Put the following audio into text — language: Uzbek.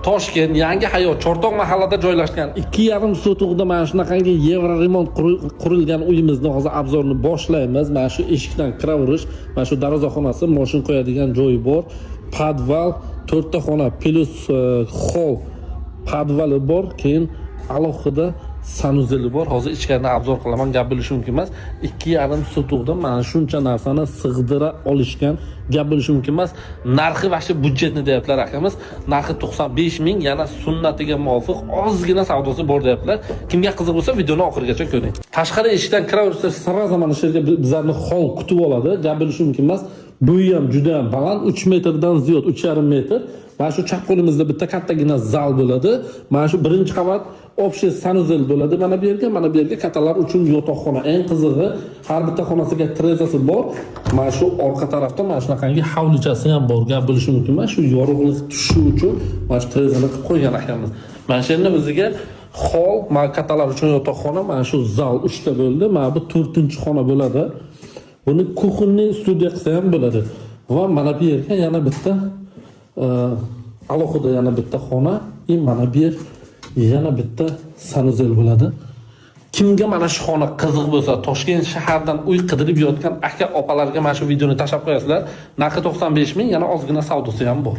Toshkent, Yangi hayot, Chortoq mahallada joylashgan 2,5 sotug'da mana shunaqangi yevro remont qurilgan uyimizni hozir obzorini boshlaymiz. Mana shu eshikdan kiraverish, mana shu darvozaxonasi, mashin qo'yadigan joyi bor. Podval, 4 ta xona plus hol podvali bor, keyin alohida sanuzeli bor. Hozir ichkarini obzor qilaman, gap bilish mumkin emas. 2,5 sotug'da mana shuncha narsani sig'dira olishgan, gap bilish mumkin emas. Narxi va shu budjetni deyaptilar akamiz. Narxi 95 ming, yana sunnatiga muvofiq ozgina savdosi bor deyaptilar. Kimga qiziq bo'lsa, videoni oxirigacha ko'ring. Tashqari eshikdan kiraversa, saraza mana shu yerga bizlarni hol kutib oladi, gap bilish mumkin emas. Bu ham juda ham baland, 3 metrdan ziyod, 3,5 metr. Mana shu chap qo'limizda bitta kattagina zal bo'ladi. Mana shu birinchi qavat общий sanuzel bo'ladi. Mana bu yerga kattalar uchun yotoqxona. Eng qizig'i, har bitta xonasiga trezasi bor. Mana shu orqa tarafda mana shunaqangi hovlichasi ham bor. Gap bilish mumkin emas. Shu yorug'lik tushishi uchun mana shu trezani qilib qo'ygan akamiz. Mana shu yerni o'ziga hol, mana kattalar uchun yotoqxona, mana shu zal 3 ta bo'ldi. Mana bu 4-xona bo'ladi. Buni kuxunni studiya qilsa ham bo'ladi. Va mana bu yerga yana bitta alohida yana bitta xona, mana bu yer yana bitta sanuzel bo'ladi. Kimga mana shu xona qiziq bo'lsa, Toshkent shahardan uy qidirib yotgan aka opalarga mana shu videoni tashlab qo'yasizlar. Narxi 95 ming, yana ozgina savdosi ham bor.